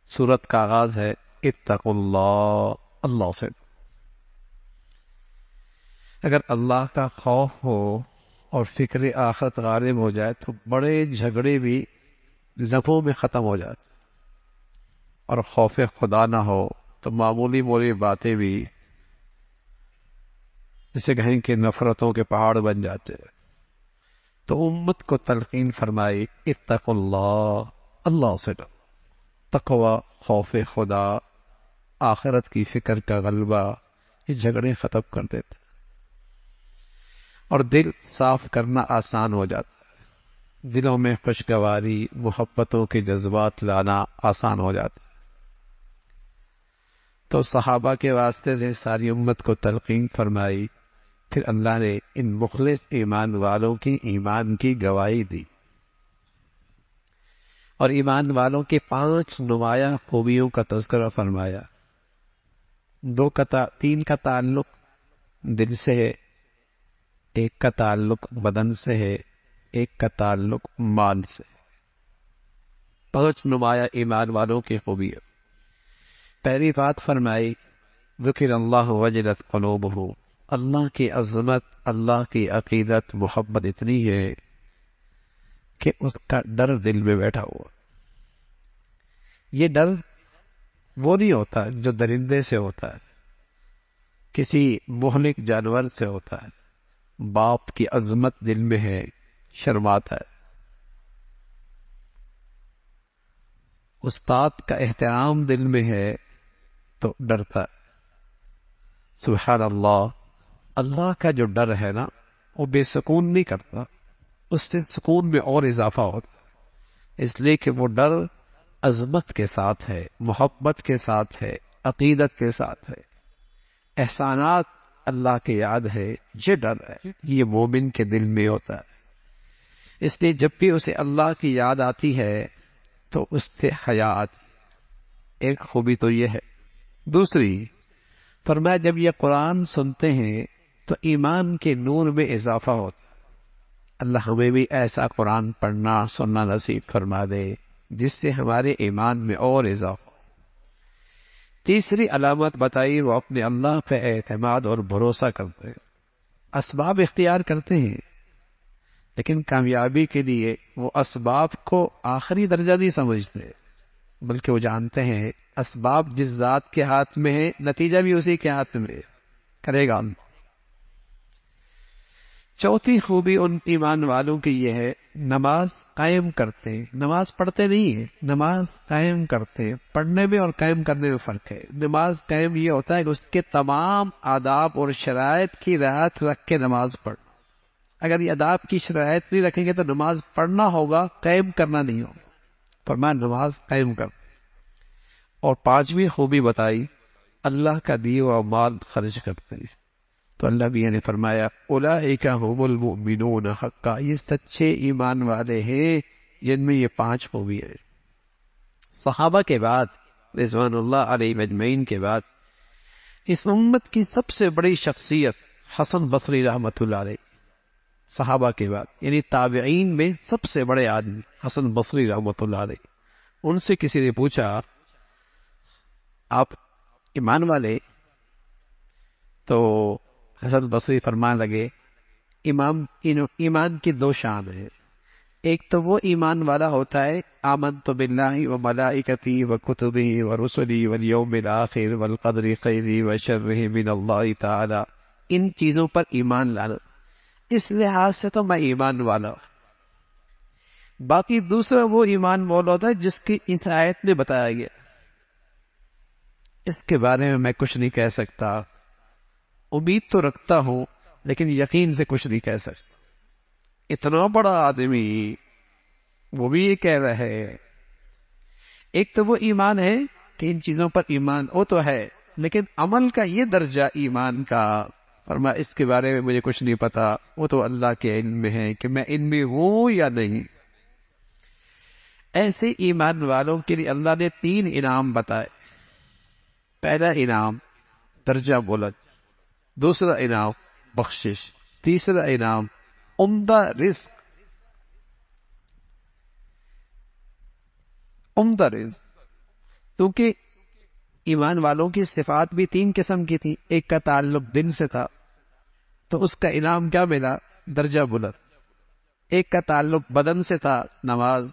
سورت کا آغاز ہے اتقوا اللہ، اللہ سے۔ اگر اللہ کا خوف ہو اور فکر آخرت غالب ہو جائے تو بڑے جھگڑے بھی لمحوں میں ختم ہو جاتے، اور خوف خدا نہ ہو تو معمولی مولی باتیں بھی جسے کہیں کہ نفرتوں کے پہاڑ بن جاتے۔ تو امت کو تلقین فرمائی اتقوا اللہ، اللہ سے ڈرو۔ تقوی، خوف خدا، آخرت کی فکر کا غلبہ یہ جھگڑے ختم کر دیتے اور دل صاف کرنا آسان ہو جاتا ہے، دلوں میں خوشگواری، محبتوں کے جذبات لانا آسان ہو جاتا ہے۔ تو صحابہ کے واسطے سے ساری امت کو تلقین فرمائی، پھر اللہ نے ان مخلص ایمان والوں کی ایمان کی گواہی دی اور ایمان والوں کے 5 نمایاں خوبیوں کا تذکرہ فرمایا۔ 3 کا تعلق دل سے ہے، 1 کا تعلق بدن سے ہے، 1 کا تعلق مال سے ہے۔ 5 نمایاں ایمان والوں کی خوبیاں۔ پہلی بات فرمائی ذکر اللہ وجلت قلوبہ، اللہ کی عظمت، اللہ کی عقیدت، محبت اتنی ہے کہ اس کا ڈر دل میں بیٹھا ہوا۔ یہ ڈر وہ نہیں ہوتا جو درندے سے ہوتا ہے، کسی مہلک جانور سے ہوتا ہے۔ باپ کی عظمت دل میں ہے، شرماتا ہے۔ استاد کا احترام دل میں ہے تو ڈرتا ہے۔ سبحان اللہ، اللہ کا جو ڈر ہے نا وہ بے سکون نہیں کرتا، اس سے سکون میں اور اضافہ ہوتا ہے، اس لیے کہ وہ ڈر عظمت کے ساتھ ہے، محبت کے ساتھ ہے، عقیدت کے ساتھ ہے، احسانات اللہ کے یاد ہے۔ یہ ڈر ہے، یہ مومن کے دل میں ہوتا ہے۔ اس لیے جب بھی اسے اللہ کی یاد آتی ہے تو اس سے حیا آتی ہے۔ ایک خوبی تو یہ ہے۔ دوسری فرمایا جب یہ قرآن سنتے ہیں تو ایمان کے نور میں اضافہ ہوتا ہے۔ اللہ ہمیں بھی ایسا قرآن پڑھنا سننا نصیب فرما دے جس سے ہمارے ایمان میں اور اضافہ ہو۔ تیسری علامت بتائی وہ اپنے اللہ پہ اعتماد اور بھروسہ کرتے ہیں، اسباب اختیار کرتے ہیں لیکن کامیابی کے لیے وہ اسباب کو آخری درجہ نہیں سمجھتے، بلکہ وہ جانتے ہیں اسباب جس ذات کے ہاتھ میں ہے نتیجہ بھی اسی کے ہاتھ میں ہے، کرے گا اللہ۔ چوتھی خوبی ان ایمان والوں کی یہ ہے نماز قائم کرتے ہیں، نماز پڑھتے نہیں ہیں، نماز قائم کرتے ہیں۔ پڑھنے میں اور قائم کرنے میں فرق ہے۔ نماز قائم یہ ہوتا ہے کہ اس کے تمام آداب اور شرائط کی رعایت رکھ کے نماز پڑھنا۔ اگر یہ آداب کی شرائط نہیں رکھیں گے تو نماز پڑھنا ہوگا، قائم کرنا نہیں ہوگا۔ فرمایا نماز قائم کرتے۔ اور 5ویں خوبی بتائی اللہ کا دیے ہوا مال خرچ کرتے ہیں۔ تو اللہ بھی نے فرمایا اولئک ھم المؤمنون حقا، یہ سچے ایمان والے ہیں جن میں یہ 5 خوبی ہے۔ صحابہ کے بعد رضوان اللہ علیہ اجمعین کے بعد اس امت کی سب سے بڑی شخصیت حسن بصری رحمۃ اللہ علیہ، صحابہ کے بعد یعنی تابعین میں سب سے بڑے آدمی حسن بصری رحمۃ اللہ علیہ۔ ان سے کسی نے پوچھا آپ ایمان والے؟ تو حسن بصری فرمان لگے ایمان کی 2 شان ہیں، ایک تو وہ ایمان والا ہوتا ہے آمنت باللہ و ملائکتی و کتبی و رسلی والیوم الآخر والقدر خیرہ و شرہ من اللہ تعالی، ان چیزوں پر ایمان لانا، اس لحاظ سے تو میں ایمان والا ہوں۔ باقی دوسرا وہ ایمان والا ہوتا ہے جس کی اس آیت میں بتایا گیا، اس کے بارے میں میں کچھ نہیں کہہ سکتا، امید تو رکھتا ہوں لیکن یقین سے کچھ نہیں کہہ سکتا۔ اتنا بڑا آدمی وہ بھی یہ کہہ رہا ہے۔ ایک تو وہ ایمان ہے کہ ان چیزوں پر ایمان وہ تو ہے، لیکن عمل کا یہ درجہ ایمان کا، فرمایا اس کے بارے میں مجھے کچھ نہیں پتا، وہ تو اللہ کے علم میں ہے کہ میں ان میں ہوں یا نہیں۔ ایسے ایمان والوں کے لیے اللہ نے 3 انعام بتائے۔ پہلا انعام درجہ بلند، دوسرا انعام بخشش، تیسرا انعام عمدہ رزق۔ عمدہ رزق کیونکہ ایمان والوں کی صفات بھی 3 قسم کی تھی. ایک کا تعلق دل سے تھا تو اس کا انعام کیا ملا؟ درجہ بلند. ایک کا تعلق بدن سے تھا، نماز،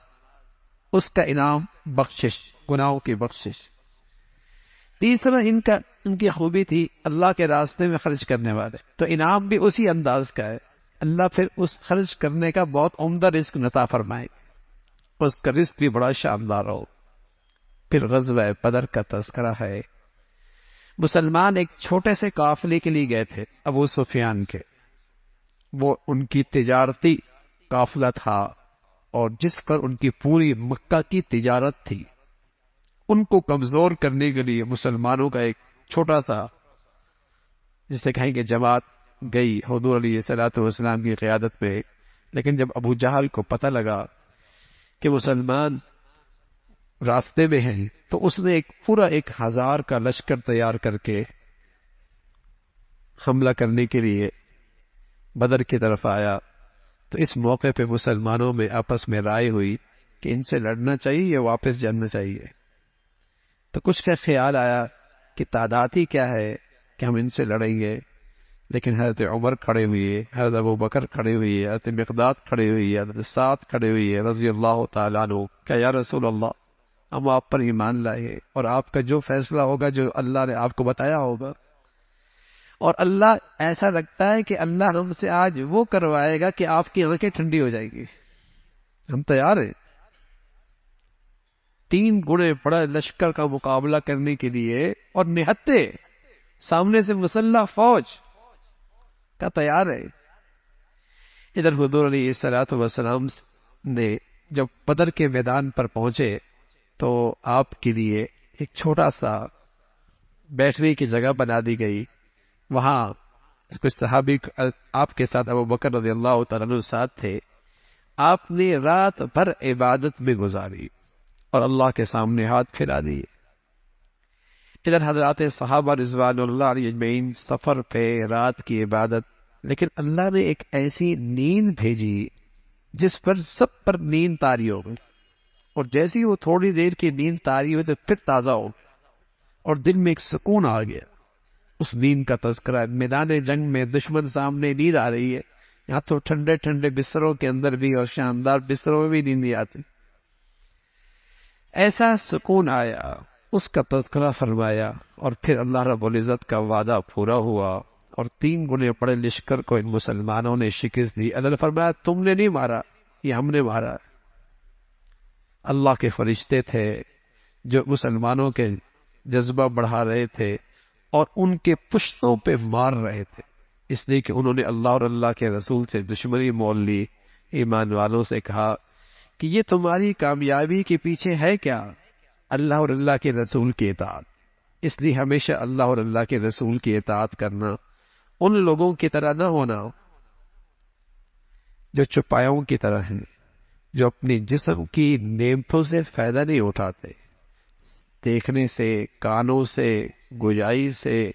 اس کا انعام بخشش، گناہوں کی بخشش. تیسرا ان کی خوبی تھی اللہ کے راستے میں خرچ کرنے والے، تو انعام بھی اسی انداز کا ہے. اللہ پھر اس خرچ کرنے کا بہت عمدہ رزق عطا فرمائے، اس کا رزق بھی بڑا شاندار ہو. پھر غزوہ بدر کا تذکرہ ہے. مسلمان ایک چھوٹے سے قافلے کے لیے گئے تھے ابو سفیان کے. وہ ان کی تجارتی قافلہ تھا اور جس پر ان کی پوری مکہ کی تجارت تھی. ان کو کمزور کرنے کے لیے مسلمانوں کا ایک چھوٹا سا، جسے کہیں گے جماعت، گئی حضور علیہ الصلوۃ والسلام کی قیادت میں. لیکن جب ابو جہل کو پتہ لگا کہ مسلمان راستے میں ہیں تو اس نے پورا 1000 کا لشکر تیار کر کے حملہ کرنے کے لیے بدر کی طرف آیا. تو اس موقع پہ مسلمانوں میں آپس میں رائے ہوئی کہ ان سے لڑنا چاہیے یا واپس جانا چاہیے. تو کچھ کا خیال آیا کہ تعداد ہی کیا ہے کہ ہم ان سے لڑیں گے. لیکن حضرت عمر کھڑے ہوئے، حضرت ابو بکر کھڑے ہوئے، حضرت مقداد کھڑے ہوئے، حضرت سعد کھڑے ہوئے رضی اللہ تعالیٰ عنہ، کہ یا رسول اللہ ہم آپ پر ایمان لائے اور آپ کا جو فیصلہ ہوگا، جو اللہ نے آپ کو بتایا ہوگا، اور اللہ ایسا لگتا ہے کہ اللہ ہم سے آج وہ کروائے گا کہ آپ کی آنکھیں ٹھنڈی ہو جائیں گی، ہم تیار ہیں 3 گنے بڑا لشکر کا مقابلہ کرنے کے لیے. اور نہتے سامنے سے مسلح فوج کا تیار ہے. ادھر حضور علیہ الصلوۃ والسلام نے جب بدر کے میدان پر پہنچے تو آپ کے لیے ایک چھوٹا سا بیٹھنے کی جگہ بنا دی گئی. وہاں کچھ صحابی آپ کے ساتھ ابو بکر رضی اللہ تعالیٰ عنہ ساتھ تھے. آپ نے رات بھر عبادت میں گزاری اور اللہ کے سامنے ہاتھ پھیلا دیے. ادھر حضرات صحابہ رضوان اللہ علیہ اجمعین سفر پہ، رات کی عبادت. لیکن اللہ نے ایک ایسی نیند بھیجی جس پر سب پر نیند طاری ہو گئی، اور جیسی وہ تھوڑی دیر کی نیند طاری ہوئی تو پھر تازہ ہو گئی اور دل میں ایک سکون آ گیا. اس نیند کا تذکرہ ہے. میدان جنگ میں دشمن سامنے نیند آ رہی ہے، یہاں تو ٹھنڈے ٹھنڈے بستروں کے اندر بھی اور شاندار بستروں میں بھی نیند نہیں آتی. ایسا سکون آیا، اس کا تذکرہ فرمایا. اور پھر اللہ رب العزت کا وعدہ پورا ہوا اور 3 گنے بڑے لشکر کو ان مسلمانوں نے شکست دی. اللہ نے فرمایا تم نے نہیں مارا، یہ ہم نے مارا. اللہ کے فرشتے تھے جو مسلمانوں کے جذبہ بڑھا رہے تھے اور ان کے پشتوں پہ مار رہے تھے، اس لیے کہ انہوں نے اللہ اور اللہ کے رسول سے دشمنی مول لی. ایمان والوں سے کہا کہ یہ تمہاری کامیابی کے پیچھے ہے کیا؟ اللہ اور اللہ کے رسول کی اطاعت. اس لیے ہمیشہ اللہ اور اللہ کے رسول کی اطاعت کرنا، ان لوگوں کی طرح نہ ہونا جو چپایوں کی طرح ہیں، جو اپنی جسم کی نعمتوں سے فائدہ نہیں اٹھاتے، دیکھنے سے، کانوں سے، گویائی سے،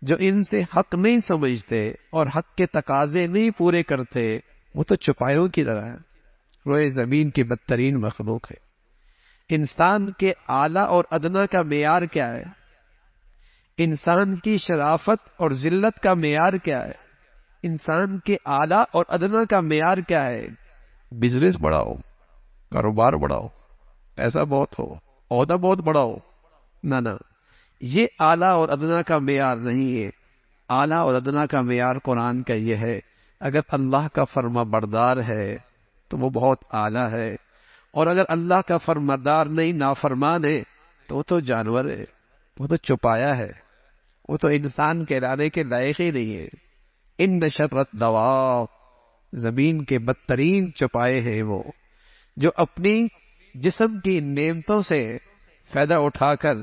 جو ان سے حق نہیں سمجھتے اور حق کے تقاضے نہیں پورے کرتے، وہ تو چپایوں کی طرح ہے، روئے زمین کی بدترین مخلوق ہے. انسان کے اعلیٰ اور ادنا کا معیار کیا ہے؟ انسان کی شرافت اور ذلت کا معیار کیا ہے؟ انسان کے اعلیٰ اور ادنا کا معیار کیا ہے؟ بزنس بڑھاؤ، کاروبار بڑھاؤ، پیسہ بہت ہو، عہدہ بہت بڑھاؤ. نہ، یہ اعلیٰ اور ادنا کا معیار نہیں ہے. اعلیٰ اور ادنا کا معیار قرآن کا یہ ہے، اگر اللہ کا فرما بردار ہے تو وہ بہت اعلیٰ ہے، اور اگر اللہ کا فرماندار نہیں، نافرمان ہے، تو وہ تو جانور ہے، وہ تو چپایا ہے، وہ تو انسان کہلانے کے لائق ہی نہیں ہے. ان شر الدواب، زمین کے بدترین چپائے ہیں وہ جو اپنی جسم کی نعمتوں سے فائدہ اٹھا کر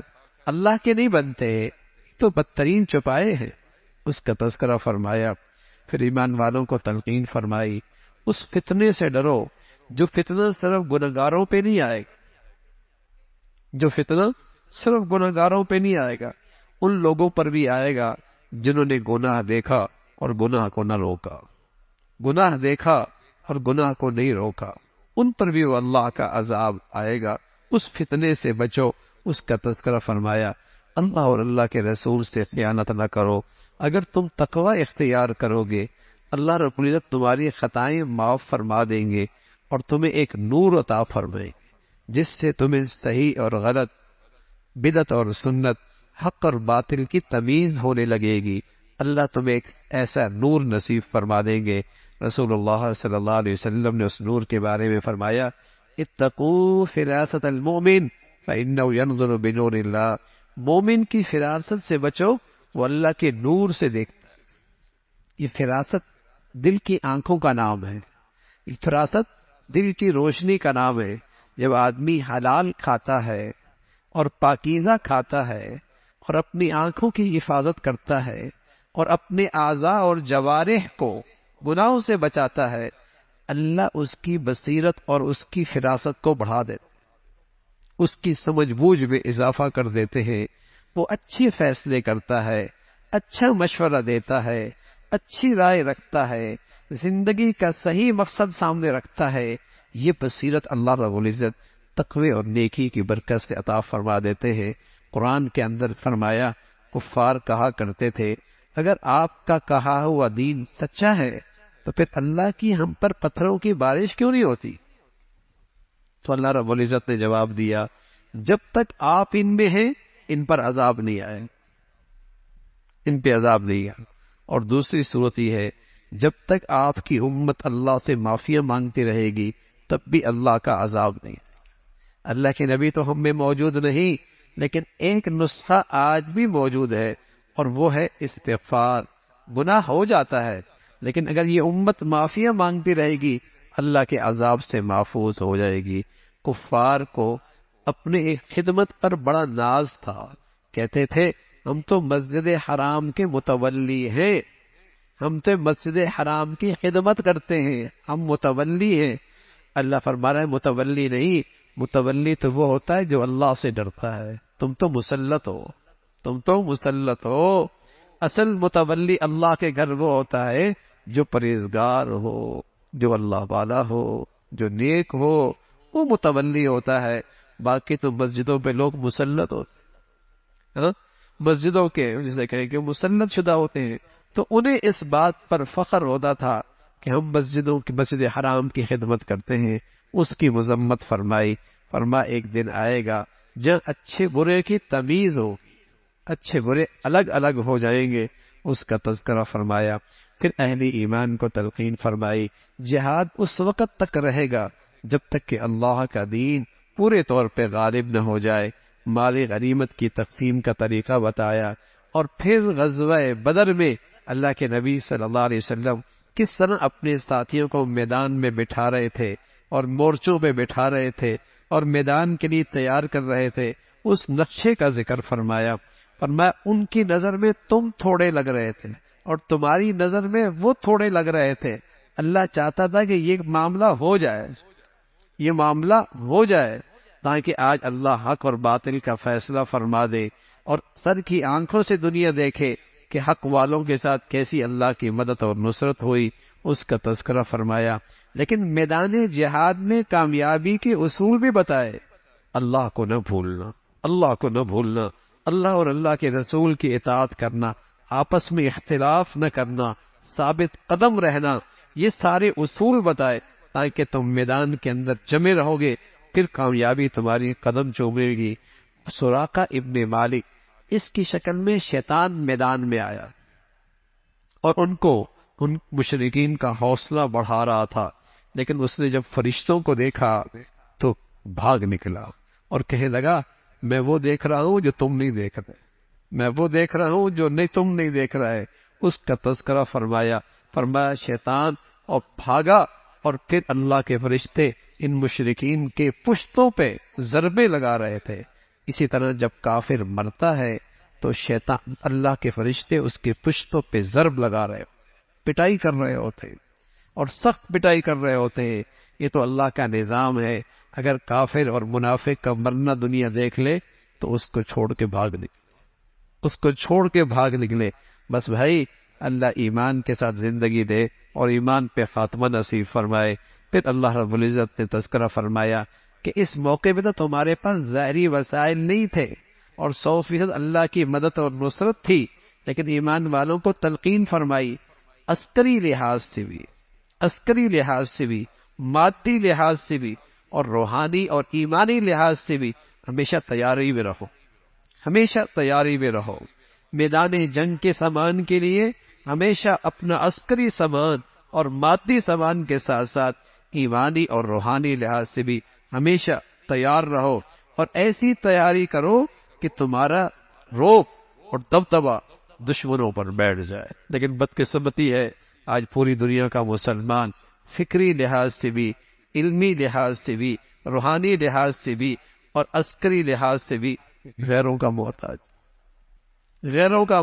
اللہ کے نہیں بنتے، تو بدترین چپائے ہیں. اس کا تذکرہ فرمایا. پھر ایمان والوں کو تلقین فرمائی، اس فتنے سے ڈرو جو فتنہ صرف گنہگاروں پہ نہیں آئے گا، جو فتنہ صرف گنہگاروں پہ نہیں آئے گا، ان لوگوں پر بھی آئے گا جنہوں نے گناہ دیکھا اور گناہ کو نہ روکا، گناہ دیکھا اور گناہ کو نہیں روکا، ان پر بھی وہ اللہ کا عذاب آئے گا. اس فتنے سے بچو، اس کا تذکرہ فرمایا۔ اللہ اور اللہ کے رسول سے خیانت نہ کرو، اگر تم تقوی اختیار کرو گے اللہ رب العزت تمہاری خطائیں معاف فرما دیں گے اور تمہیں ایک نور عطا فرمائیں گے جس سے تمہیں صحیح اور غلط، بدعت اور سنت، حق اور باطل کی تمیز ہونے لگے گی۔ اللہ تمہیں ایک ایسا نور نصیب فرما دیں گے۔ رسول اللہ صلی اللہ علیہ وسلم نے اس نور کے بارے میں فرمایا، اتقوا فراست المؤمن فإنه ينظر بنور اللہ، مومن کی فراست سے بچو، وہ اللہ کے نور سے دیکھتا ہے۔ یہ فراست دل کی آنکھوں کا نام ہے، یہ فراست دل کی روشنی کا نام ہے۔ جب آدمی حلال کھاتا ہے اور پاکیزہ کھاتا ہے اور اپنی آنکھوں کی حفاظت کرتا ہے اور اپنے اعضاء اور جوارح کو گناہوں سے بچاتا ہے، اللہ اس کی بصیرت اور اس کی فراست کو بڑھا دیتا ہے، اس کی سمجھ بوجھ میں اضافہ کر دیتے ہیں۔ وہ اچھے فیصلے کرتا ہے، اچھا مشورہ دیتا ہے، اچھی رائے رکھتا ہے، زندگی کا صحیح مقصد سامنے رکھتا ہے۔ یہ بصیرت اللہ رب العزت تقوی اور نیکی کی برکت سے عطا فرما دیتے ہیں۔ قرآن کے اندر فرمایا، کفار کہا کرتے تھے اگر آپ کا کہا ہوا دین سچا ہے تو پھر اللہ کی ہم پر پتھروں کی بارش کیوں نہیں ہوتی؟ تو اللہ رب العزت نے جواب دیا، جب تک آپ ان میں ہیں ان پر عذاب نہیں آئے، ان پہ عذاب نہیں آئے۔ اور دوسری صورت یہ ہے، جب تک آپ کی امت اللہ سے معافیاں مانگتی رہے گی تب بھی اللہ کا عذاب نہیں آئے گا۔ اللہ کے نبی تو ہم میں موجود نہیں، لیکن ایک نسخہ آج بھی موجود ہے اور وہ ہے استغفار۔ گناہ ہو جاتا ہے لیکن اگر یہ امت معافیاں مانگتی رہے گی اللہ کے عذاب سے محفوظ ہو جائے گی۔ کفار کو اپنے خدمت پر بڑا ناز تھا، کہتے تھے ہم تو مسجد حرام کے متولی ہیں، ہم تو مسجد حرام کی خدمت کرتے ہیں، ہم متولی ہیں۔ اللہ فرما رہا ہے متولی نہیں، متولی تو وہ ہوتا ہے جو اللہ سے ڈرتا ہے، تم تو مسلط ہو، تم تو مسلط ہو۔ اصل متولی اللہ کے گھر وہ ہوتا ہے جو پرہیزگار ہو، جو اللہ والا ہو، جو نیک ہو، وہ متولی ہوتا ہے۔ باقی تو مسجدوں پہ لوگ مسلط ہوتے ہیں، مسجدوں کے جسے کہیں کہ مسلط شدہ ہوتے ہیں، تو انہیں اس بات پر فخر ہوتا تھا کہ ہم مسجدوں کی مسجد حرام کی خدمت کرتے ہیں۔ اس کی مذمت فرمائی، ایک دن آئے گا جب اچھے برے کی تمیز ہو، اچھے برے الگ الگ ہو جائیں گے، اس کا تذکرہ فرمایا۔ پھر اہل ایمان کو تلقین فرمائی، جہاد اس وقت تک رہے گا جب تک کہ اللہ کا دین پورے طور پہ غالب نہ ہو جائے۔ مال غنیمت کی تقسیم کا طریقہ بتایا، اور پھر غزوہ بدر میں اللہ کے نبی صلی اللہ علیہ وسلم کس طرح اپنے ساتھیوں کو میدان میں بٹھا رہے تھے اور مورچوں پہ بٹھا رہے تھے اور میدان کے لیے تیار کر رہے تھے، اس نقشے کا ذکر فرمایا۔ ان کی نظر میں تم تھوڑے لگ رہے تھے اور تمہاری نظر میں وہ تھوڑے لگ رہے تھے۔ اللہ چاہتا تھا کہ یہ معاملہ ہو جائے، یہ معاملہ ہو جائے، تاکہ آج اللہ حق اور باطل کا فیصلہ فرما دے اور سر کی آنکھوں سے دنیا دیکھے کہ حق والوں کے ساتھ کیسی اللہ کی مدد اور نصرت ہوئی، اس کا تذکرہ فرمایا۔ لیکن میدان جہاد میں کامیابی کے اصول بھی بتائے، اللہ کو نہ بھولنا، اللہ کو نہ بھولنا، اللہ اور اللہ کے رسول کی اطاعت کرنا، آپس میں اختلاف نہ کرنا، ثابت قدم رہنا، یہ سارے اصول بتائے تاکہ تم میدان کے اندر جمے رہو گے، پھر کامیابی تمہاری قدم چومے گی۔ سراقہ ابن مالک اس کی شکل میں شیطان میدان میں آیا اور ان مشرکین کا حوصلہ بڑھا رہا تھا، لیکن اس نے جب فرشتوں کو دیکھا تو بھاگ نکلا اور کہنے لگا میں وہ دیکھ رہا ہوں جو تم نہیں دیکھ رہے، میں وہ دیکھ رہا ہوں جو تم نہیں دیکھ رہے۔ اس کا تذکرہ فرمایا شیطان اور بھاگا، اور پھر اللہ کے فرشتے ان مشرکین کے پشتوں پہ ضربے لگا رہے تھے۔ اسی طرح جب کافر مرتا ہے تو شیطان اللہ کے فرشتے اس کے پشتوں پہ ضرب لگا رہے ہوتے، پٹائی کر رہے ہوتے اور سخت پٹائی کر رہے ہوتے ہیں۔ یہ تو اللہ کا نظام ہے، اگر کافر اور منافق کا مرنا دنیا دیکھ لے تو اس کو چھوڑ کے بھاگ نکلے، اس کو چھوڑ کے بھاگ نکلے۔ بس بھائی اللہ ایمان کے ساتھ زندگی دے اور ایمان پہ خاتمہ نصیب فرمائے۔ پھر اللہ رب العزت نے تذکرہ فرمایا کہ اس موقع پہ تو تمہارے پاس ظاہری وسائل نہیں تھے اور 100% اللہ کی مدد اور نصرت تھی، لیکن ایمان والوں کو تلقین فرمائی عسکری لحاظ سے بھی، مادی لحاظ سے بھی، اور روحانی اور ایمانی لحاظ سے بھی ہمیشہ تیاری میں رہو، میدان جنگ کے سامان کے لیے ہمیشہ اپنا عسکری سامان اور مادی سامان کے ساتھ ساتھ ایمانی اور روحانی لحاظ سے بھی ہمیشہ تیار رہو، اور ایسی تیاری کرو کہ تمہارا روب اور دبدبہ دشمنوں پر بیٹھ جائے۔ لیکن بدقسمتی ہے آج پوری دنیا کا مسلمان فکری لحاظ سے بھی، علمی لحاظ سے بھی، روحانی لحاظ سے بھی اور عسکری لحاظ سے بھی غیروں کا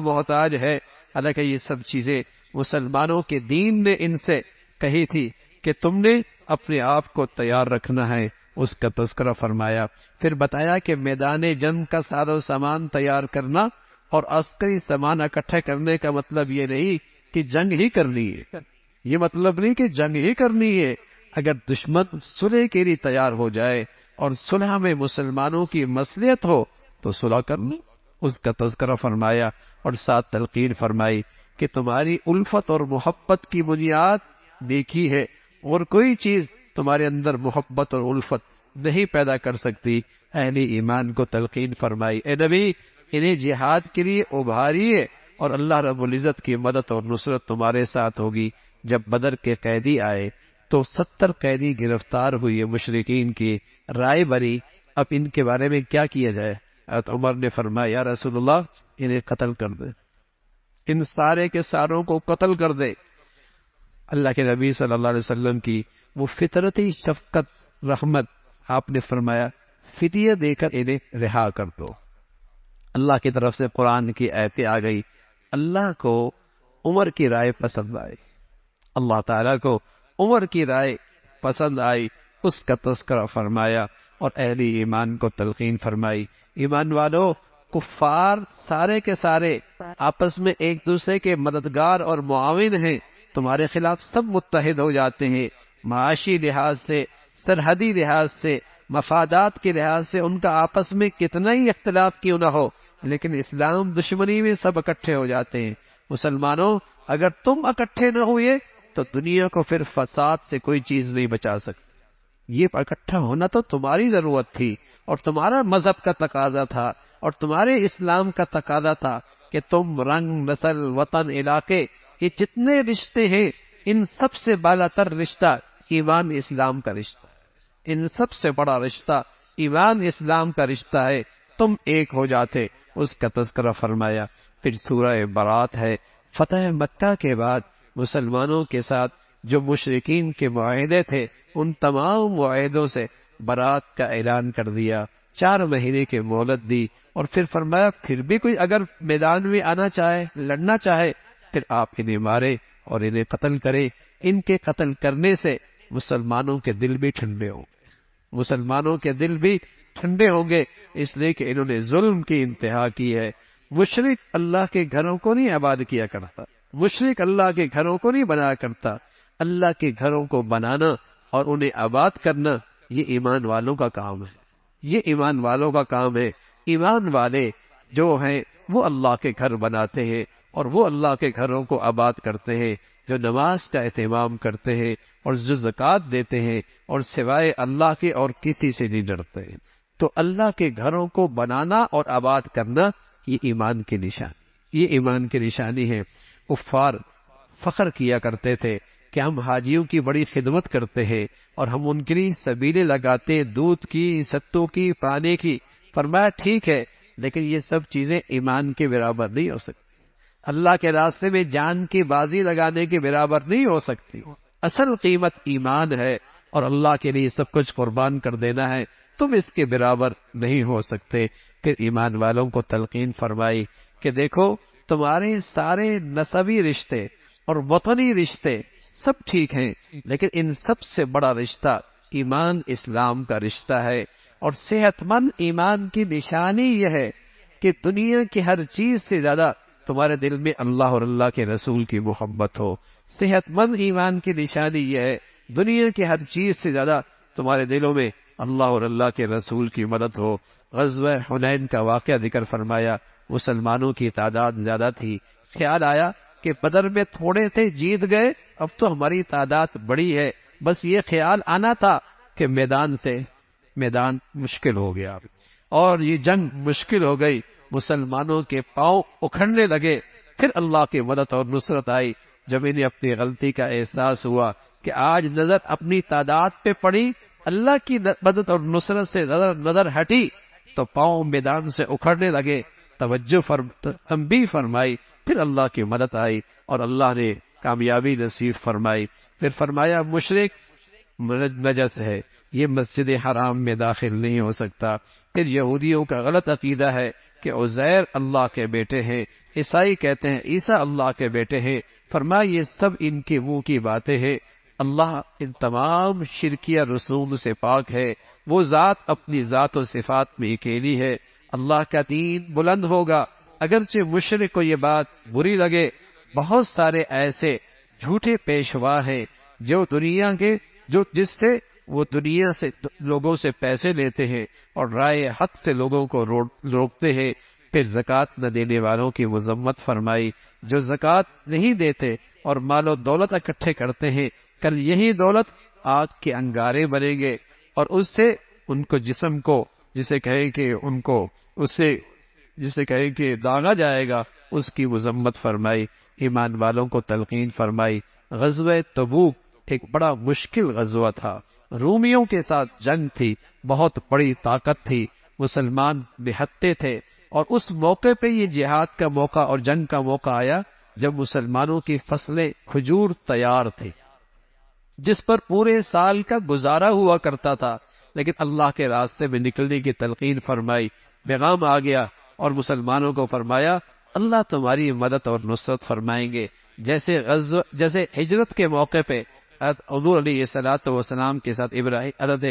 محتاج ہے۔ حالانکہ یہ سب چیزیں مسلمانوں کے دین نے ان سے کہی تھی کہ تم نے اپنے آپ کو تیار رکھنا ہے، اس کا تذکرہ فرمایا۔ پھر بتایا کہ میدان جنگ کا ساز و سامان تیار کرنا اور عسکری سامان اکٹھے کرنے کا مطلب یہ نہیں کہ جنگ ہی کرنی ہے، یہ مطلب نہیں کہ جنگ ہی کرنی ہے۔ اگر دشمن صلح کے لیے تیار ہو جائے اور صلح میں مسلمانوں کی مصلحت ہو تو صلح کرنا، اس کا تذکرہ فرمایا، اور ساتھ تلقین فرمائی کہ تمہاری الفت اور محبت کی بنیاد نیکی ہے، اور کوئی چیز تمہارے اندر محبت اور الفت نہیں پیدا کر سکتی۔ اہل ایمان کو تلقین فرمائی، اے نبی انہیں جہاد کے لیے ابھاریے اور اللہ رب العزت کی مدد اور نصرت تمہارے ساتھ ہوگی۔ جب بدر کے قیدی آئے تو 70 قیدی گرفتار ہوئے، مشرکین کی رائے بنی اب ان کے بارے میں کیا کیا جائے۔ حضرت عمر نے فرمایا یا رسول اللہ انہیں قتل کر دے، ان سارے کے ساروں کو قتل کر دے۔ اللہ کے نبی صلی اللہ علیہ وسلم کی وہ فطرتی شفقت رحمت، آپ نے فرمایا فدیہ دے کر انہیں رہا کر دو۔ اللہ کی طرف سے قرآن کی آیتیں آ گئی، اللہ کو عمر کی رائے پسند آئی، اللہ تعالیٰ کو عمر کی رائے پسند آئی، اس کا تذکرہ فرمایا اور اہل ایمان کو تلقین فرمائی۔ ایمان والو، کفار سارے کے سارے آپس میں ایک دوسرے کے مددگار اور معاون ہیں، تمہارے خلاف سب متحد ہو جاتے ہیں، معاشی لحاظ سے، سرحدی لحاظ سے، مفادات کے لحاظ سے ان کا آپس میں کتنا ہی اختلاف کیوں نہ ہو، لیکن اسلام دشمنی میں سب اکٹھے ہو جاتے ہیں۔ مسلمانوں، اگر تم اکٹھے نہ ہوئے تو دنیا کو پھر فساد سے کوئی چیز نہیں بچا سکتی۔ یہ اکٹھا ہونا تو تمہاری ضرورت تھی، اور تمہارا مذہب کا تقاضا تھا، اور تمہارے اسلام کا تقاضا تھا کہ تم رنگ، نسل، وطن، علاقے، یہ جتنے رشتے ہیں ان سب سے بالا تر رشتہ ایمان اسلام کا رشتہ ہے، ان سب سے بڑا رشتہ ایمان اسلام کا رشتہ ہے، تم ایک ہو جاتے، اس کا تذکرہ فرمایا۔ پھر سورہ برات ہے، فتح مکہ کے بعد مسلمانوں کے ساتھ جو مشرکین کے معاہدے تھے ان تمام معاہدوں سے برات کا اعلان کر دیا، 4 مہینے کی مہلت دی، اور پھر فرمایا پھر بھی کوئی اگر میدان میں آنا چاہے، لڑنا چاہے، پھر آپ انہیں مارے اور انہیں قتل کرے۔ ان کے قتل کرنے سے مسلمانوں کے دل بھی ٹھنڈے ہوں گے، مسلمانوں کے دل بھی ٹھنڈے ہوں گے، اس لیے کہ انہوں نے ظلم کی انتہا کی ہے۔ مشرک اللہ کے گھروں کو نہیں آباد کیا کرتا، مشرک اللہ کے گھروں کو نہیں بنایا کرتا، اللہ کے گھروں کو بنانا اور انہیں آباد کرنا یہ ایمان والوں کا کام ہے، یہ ایمان والوں کا کام ہے۔ ایمان والے جو ہیں وہ اللہ کے گھر بناتے ہیں اور وہ اللہ کے گھروں کو آباد کرتے ہیں، جو نماز کا اہتمام کرتے ہیں اور جو زکوٰۃ دیتے ہیں اور سوائے اللہ کے اور کسی سے نہیں ڈرتے ہیں۔ تو اللہ کے گھروں کو بنانا اور آباد کرنا یہ ایمان کی نشانی، یہ ایمان کی نشانی ہے۔ کفار فخر کیا کرتے تھے کہ ہم حاجیوں کی بڑی خدمت کرتے ہیں اور ہم ان کے لیے سبیلیں لگاتے ہیں، دودھ کی، ستو کی، پانی کی۔ فرمایا ٹھیک ہے، لیکن یہ سب چیزیں ایمان کے برابر نہیں ہو سکتی، اللہ کے راستے میں جان کی بازی لگانے کے برابر نہیں ہو سکتی۔ اصل قیمت ایمان ہے اور اللہ کے لیے سب کچھ قربان کر دینا ہے، تم اس کے برابر نہیں ہو سکتے۔ پھر ایمان والوں کو تلقین فرمائی کہ دیکھو تمہارے سارے نسبی رشتے اور وطنی رشتے سب ٹھیک ہیں، لیکن ان سب سے بڑا رشتہ ایمان اسلام کا رشتہ ہے، اور صحت مند ایمان کی نشانی یہ ہے کہ دنیا کی ہر چیز سے زیادہ تمہارے دل میں اللہ اور اللہ کے رسول کی محبت ہو۔ صحت مند ایمان کی نشانی یہ ہے دنیا کی ہر چیز سے زیادہ تمہارے دلوں میں اللہ اور اللہ کے رسول کی مدد ہو۔ غزوہ حنین کا واقعہ ذکر فرمایا، مسلمانوں کی تعداد زیادہ تھی، خیال آیا کہ بدر میں تھوڑے تھے، جیت گئے، اب تو ہماری تعداد بڑی ہے، بس یہ خیال آنا تھا کہ میدان مشکل ہو گیا اور یہ جنگ مشکل ہو گئی، مسلمانوں کے پاؤں اکھڑنے لگے۔ پھر اللہ کی مدد اور نصرت آئی جب انہیں اپنی غلطی کا احساس ہوا کہ آج نظر اپنی تعداد پہ پڑی، اللہ کی مدد اور نصرت سے نظر ہٹی تو پاؤں میدان سے اکھڑنے لگے، تنبیہ فرمائی، پھر اللہ کی مدد آئی اور اللہ نے کامیابی نصیب فرمائی۔ پھر فرمایا مشرک نجس ہے، یہ مسجد حرام میں داخل نہیں ہو سکتا۔ پھر یہودیوں کا غلط عقیدہ ہے کہ عزیر اللہ کے بیٹے ہیں، عیسائی کہتے ہیں عیسیٰ اللہ کے بیٹے ہیں۔ فرمایا یہ سب ان کے منہ کی باتیں ہیں، اللہ ان تمام شرکیہ رسوم سے پاک ہے، وہ ذات اپنی ذات و صفات میں اکیلی ہے، اللہ کا دین بلند ہوگا۔ اگرچہ مشرک کو یہ بات بری لگے، بہت سارے ایسے جھوٹے پیشوا ہیں جو جس سے وہ دنیا سے لوگوں سے پیسے لیتے ہیں اور رائے حق سے لوگوں کو روکتے ہیں۔ پھر زکوٰۃ نہ دینے والوں کی مذمت فرمائی، جو زکوٰۃ نہیں دیتے اور مال و دولت اکٹھے کرتے ہیں، کل یہی دولت آگ کے انگارے بنیں گے اور اس سے ان کو جسم کو جسے کہیں کہ داغا جائے گا، اس کی مذمت فرمائی، ایمان والوں کو تلقین فرمائی۔ غزوہ تبوک ایک بڑا مشکل غزوہ تھا، رومیوں کے ساتھ جنگ تھی، بہت بڑی طاقت تھی، مسلمان نہتے تھے، اور اس موقع پہ یہ جہاد کا موقع اور جنگ کا موقع آیا جب مسلمانوں کی فصلیں کھجور تیار تھی، جس پر پورے سال کا گزارا ہوا کرتا تھا، لیکن اللہ کے راستے میں نکلنے کی تلقین فرمائی، پیغام آ گیا اور مسلمانوں کو فرمایا اللہ تمہاری مدد اور نصرت فرمائیں گے۔ جیسے ہجرت کے موقع پہ حضور علیہ السلام کے ساتھ حضرت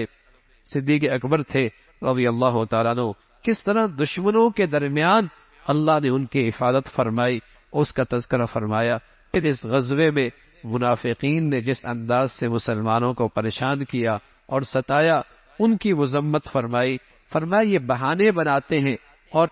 صدیق اکبر تھے رضی اللہ تعالیٰ عنہ، کس طرح دشمنوں کے درمیان اللہ نے ان کی حفاظت فرمائی، اس کا تذکرہ فرمایا۔ پھر اس غزوے میں منافقین نے جس انداز سے مسلمانوں کو پریشان کیا اور ستایا، ان کی مذمت فرمائی، یہ بہانے بناتے ہیں اور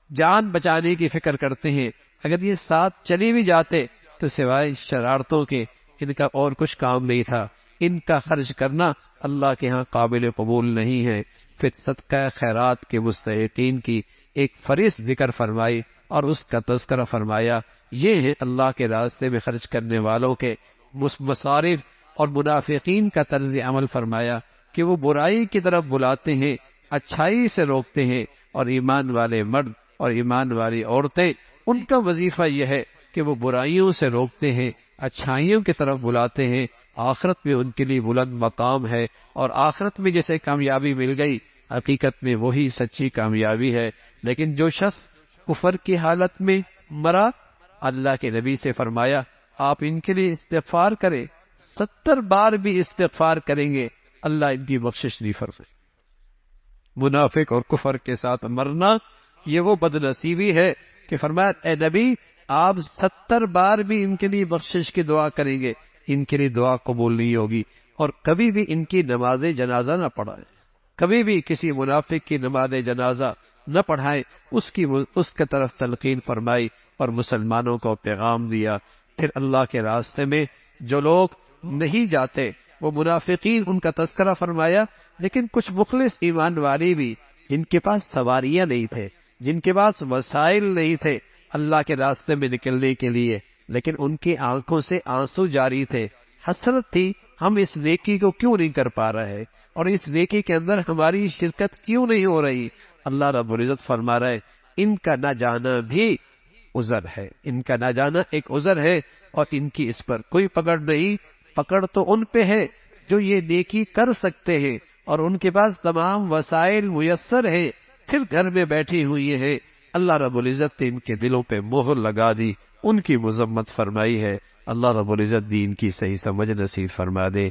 جان بچانے کی فکر کرتے ہیں، اگر یہ ساتھ چلی بھی جاتے تو سوائے شرارتوں کے ان کا اور کچھ کام نہیں تھا، ان کا خرچ کرنا اللہ کے ہاں قابل قبول نہیں ہے۔ پھر صدقہ خیرات کے مستحقین کی ایک فہرست ذکر فرمائی اور اس کا تذکرہ فرمایا، یہ ہے اللہ کے راستے میں خرچ کرنے والوں کے مصارف، اور منافقین کا طرز عمل فرمایا کہ وہ برائی کی طرف بلاتے ہیں، اچھائی سے روکتے ہیں، اور ایمان والے مرد اور ایمان والی عورتیں ان کا وظیفہ یہ ہے کہ وہ برائیوں سے روکتے ہیں، اچھائیوں کی طرف بلاتے ہیں، آخرت میں ان کے لیے بلند مقام ہے، اور آخرت میں جسے کامیابی مل گئی حقیقت میں وہی سچی کامیابی ہے۔ لیکن جو شخص کفر کی حالت میں مرا، اللہ کے نبی سے فرمایا آپ ان کے لیے استغفار کریں، 70 بار بھی استغفار کریں گے اللہ ان کی بخشش نہیں فرمائے۔ منافق اور کفر کے ساتھ مرنا یہ وہ بد نصیبی ہے کہ فرمایا اے نبی آپ 70 بار بھی ان کے لیے بخشش کی دعا کریں گے، ان کے لیے دعا قبول نہیں ہوگی، اور کبھی بھی ان کی نماز جنازہ نہ پڑھائیں، کبھی بھی کسی منافق کی نماز جنازہ نہ پڑھائیں، اس کی طرف تلقین فرمائی اور مسلمانوں کو پیغام دیا۔ پھر اللہ کے راستے میں جو لوگ نہیں جاتے وہ منافقین، ان کا تذکرہ فرمایا، لیکن کچھ مخلص ایمان والے بھی جن کے پاس سواریاں نہیں تھے، جن کے پاس وسائل نہیں تھے اللہ کے راستے میں نکلنے کے لیے، لیکن ان کی آنکھوں سے آنسو جاری تھے، حسرت تھی ہم اس نیکی کو کیوں نہیں کر پا رہے اور اس نیکی کے اندر ہماری شرکت کیوں نہیں ہو رہی۔ اللہ رب العزت فرما رہے ان کا نہ جانا بھی عذر ہے، ان کا نہ جانا ایک عذر ہے، اور ان کی اس پر کوئی پکڑ نہیں، پکڑ تو ان پہ ہے جو یہ نیکی کر سکتے ہیں اور ان کے پاس تمام وسائل میسر ہیں، پھر گھر میں بیٹھی ہوئی ہے۔ اللہ رب العزت نے ان کے دلوں پہ مہر لگا دی، ان کی مذمت فرمائی ہے۔ اللہ رب العزت دین کی صحیح سمجھ نصیب فرما دے۔